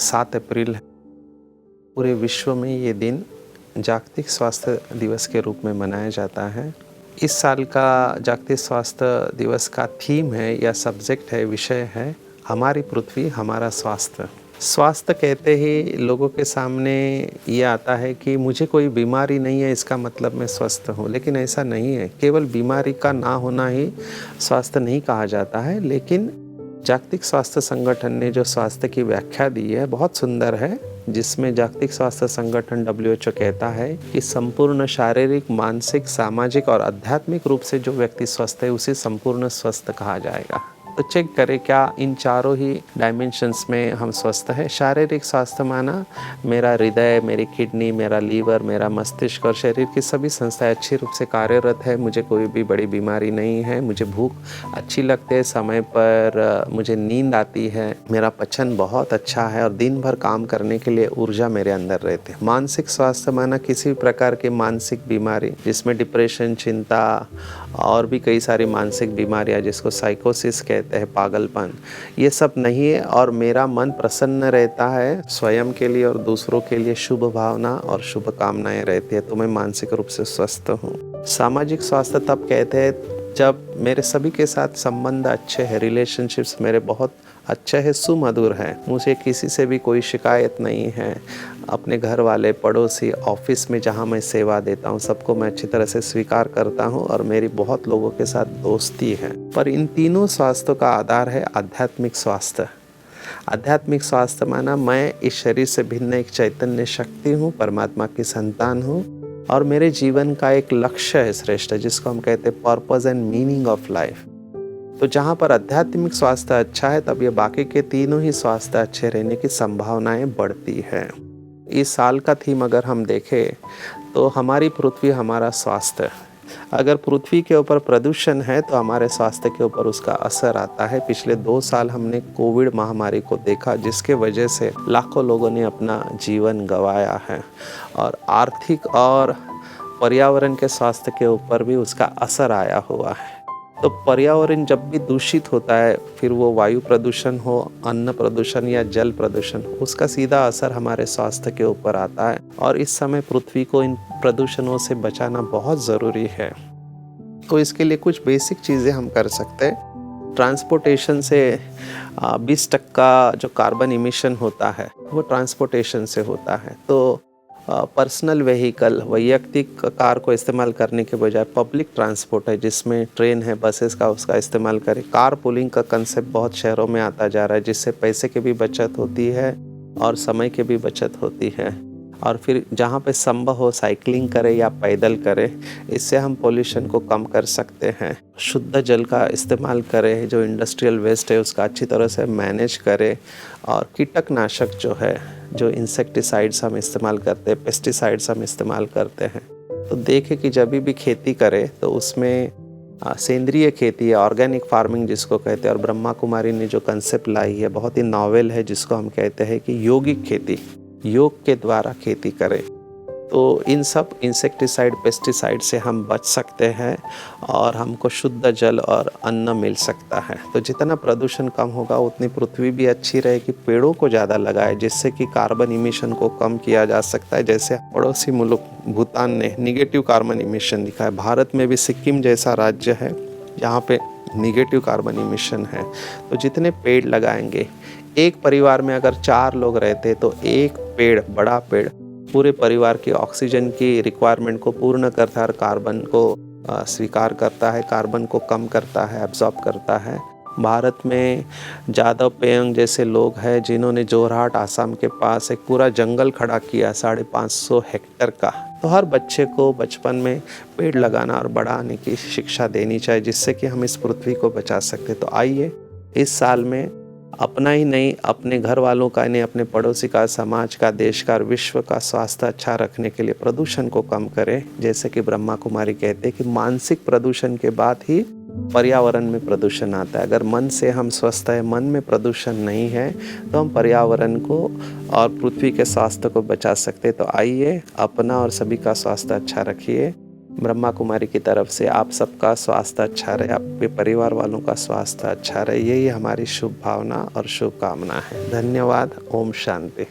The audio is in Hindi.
7 अप्रैल है। पूरे विश्व में ये दिन जागतिक स्वास्थ्य दिवस के रूप में मनाया जाता है। इस साल का जागतिक स्वास्थ्य दिवस का थीम है या सब्जेक्ट है, विषय है हमारी पृथ्वी हमारा स्वास्थ्य। स्वास्थ्य कहते ही लोगों के सामने ये आता है कि मुझे कोई बीमारी नहीं है इसका मतलब मैं स्वस्थ हूँ, लेकिन ऐसा नहीं है। केवल बीमारी का ना होना ही स्वास्थ्य नहीं कहा जाता है। लेकिन जागतिक स्वास्थ्य संगठन ने जो स्वास्थ्य की व्याख्या दी है बहुत सुंदर है, जिसमें जागतिक स्वास्थ्य संगठन WHO कहता है कि संपूर्ण शारीरिक, मानसिक, सामाजिक और आध्यात्मिक रूप से जो व्यक्ति स्वस्थ है उसे संपूर्ण स्वस्थ कहा जाएगा। तो चेक करें क्या इन चारों ही डायमेंशंस में हम स्वस्थ हैं। शारीरिक स्वास्थ्य माना मेरा हृदय, मेरी किडनी, मेरा लीवर, मेरा मस्तिष्क और शरीर की सभी संस्थाएं अच्छी रूप से कार्यरत है। मुझे कोई भी बड़ी बीमारी नहीं है। मुझे भूख अच्छी लगती है, समय पर मुझे नींद आती है, मेरा पचन बहुत अच्छा है और दिन भर काम करने के लिए ऊर्जा मेरे अंदर रहती है। मानसिक स्वास्थ्य माना किसी भी प्रकार की मानसिक बीमारी जिसमें डिप्रेशन, चिंता और भी कई सारी मानसिक बीमारियां जिसको साइकोसिस कहते हैं, पागलपन, ये सब नहीं है और मेरा मन प्रसन्न रहता है स्वयं के लिए और दूसरों के लिए शुभ भावना और शुभ कामनाएं रहती है, तो मैं मानसिक रूप से स्वस्थ हूँ। सामाजिक स्वास्थ्य तब कहते हैं जब मेरे सभी के साथ संबंध अच्छे हैं, रिलेशनशिप्स मेरे बहुत अच्छे हैं, सुमधुर हैं, मुझे किसी से भी कोई शिकायत नहीं है। अपने घर वाले, पड़ोसी, ऑफिस में जहाँ मैं सेवा देता हूँ सबको मैं अच्छी तरह से स्वीकार करता हूँ और मेरी बहुत लोगों के साथ दोस्ती है। पर इन तीनों स्वास्थ्य का आधार है आध्यात्मिक स्वास्थ्य। आध्यात्मिक स्वास्थ्य माना मैं इस शरीर से भिन्न एक चैतन्य शक्ति हूँ, परमात्मा की संतान हूँ और मेरे जीवन का एक लक्ष्य है श्रेष्ठ, जिसको हम कहते हैं purpose and meaning of life. तो जहाँ पर आध्यात्मिक स्वास्थ्य अच्छा है तब ये बाकी के तीनों ही स्वास्थ्य अच्छे रहने की संभावनाएं बढ़ती है। इस साल का थीम अगर हम देखें तो हमारी पृथ्वी हमारा स्वास्थ्य। अगर पृथ्वी के ऊपर प्रदूषण है तो हमारे स्वास्थ्य के ऊपर उसका असर आता है। पिछले 2 साल हमने कोविड महामारी को देखा, जिसके वजह से लाखों लोगों ने अपना जीवन गंवाया है और आर्थिक और पर्यावरण के स्वास्थ्य के ऊपर भी उसका असर आया हुआ है। तो पर्यावरण जब भी दूषित होता है, फिर वो वायु प्रदूषण हो, अन्न प्रदूषण या जल प्रदूषण, उसका सीधा असर हमारे स्वास्थ्य के ऊपर आता है और इस समय पृथ्वी को इन प्रदूषणों से बचाना बहुत ज़रूरी है। तो इसके लिए कुछ बेसिक चीज़ें हम कर सकते हैं। ट्रांसपोर्टेशन से 20% जो कार्बन इमिशन होता है वो ट्रांसपोर्टेशन से होता है। तो पर्सनल व्हीकल, वैयक्तिक कार को इस्तेमाल करने के बजाय पब्लिक ट्रांसपोर्ट है जिसमें ट्रेन है, बसेस का, उसका इस्तेमाल करें। कार पूलिंग का कंसेप्ट बहुत शहरों में आता जा रहा है, जिससे पैसे की भी बचत होती है और समय की भी बचत होती है। और फिर जहाँ पे संभव हो साइकिलिंग करें या पैदल करें, इससे हम पोल्यूशन को कम कर सकते हैं। शुद्ध जल का इस्तेमाल करें, जो इंडस्ट्रियल वेस्ट है उसका अच्छी तरह से मैनेज करें और कीटकनाशक जो है, जो इंसेक्टिसाइड्स हम इस्तेमाल करते हैं, पेस्टिसाइड्स हम इस्तेमाल करते हैं, तो देखें कि जब भी खेती करें तो उसमें सेंद्रिय खेती या ऑर्गेनिक फार्मिंग जिसको कहते हैं। और ब्रह्मा कुमारी ने जो कंसेप्ट लाई है बहुत ही नॉवेल है, जिसको हम कहते हैं कि यौगिक खेती, योग के द्वारा खेती करें। तो इन सब इंसेक्टिसाइड, पेस्टिसाइड से हम बच सकते हैं और हमको शुद्ध जल और अन्न मिल सकता है। तो जितना प्रदूषण कम होगा उतनी पृथ्वी भी अच्छी रहेगी। पेड़ों को ज़्यादा लगाए जिससे कि कार्बन इमिशन को कम किया जा सकता है। जैसे पड़ोसी मुल्क भूटान ने निगेटिव कार्बन इमिशन दिखा है, भारत में भी सिक्किम जैसा राज्य है जहाँ पे निगेटिव कार्बन इमिशन है। तो जितने पेड़ लगाएंगे, एक परिवार में अगर 4 लोग रहते तो एक पेड़, बड़ा पेड़, पूरे परिवार की ऑक्सीजन की रिक्वायरमेंट को पूर्ण करता है और कार्बन को स्वीकार करता है, कार्बन को कम करता है, एब्जॉर्ब करता है। भारत में जादव पेंग जैसे लोग हैं जिन्होंने जोरहाट, आसाम के पास एक पूरा जंगल खड़ा किया 550 हेक्टेयर का। तो हर बच्चे को बचपन में पेड़ लगाना और बढ़ाने की शिक्षा देनी चाहिए, जिससे कि हम इस पृथ्वी को बचा सकते। तो आइए इस साल में अपना ही नहीं, अपने घर वालों का नहीं, अपने पड़ोसी का, समाज का, देश का और विश्व का स्वास्थ्य अच्छा रखने के लिए प्रदूषण को कम करें। जैसे कि ब्रह्मा कुमारी कहते हैं कि मानसिक प्रदूषण के बाद ही पर्यावरण में प्रदूषण आता है। अगर मन से हम स्वस्थ है, मन में प्रदूषण नहीं है, तो हम पर्यावरण को और पृथ्वी के स्वास्थ्य को बचा सकते। तो आइए अपना और सभी का स्वास्थ्य अच्छा रखिए। ब्रह्मा कुमारी की तरफ से आप सबका स्वास्थ्य अच्छा रहे, आपके परिवार वालों का स्वास्थ्य अच्छा रहे, यही हमारी शुभ भावना और शुभकामना है। धन्यवाद। ओम शांति।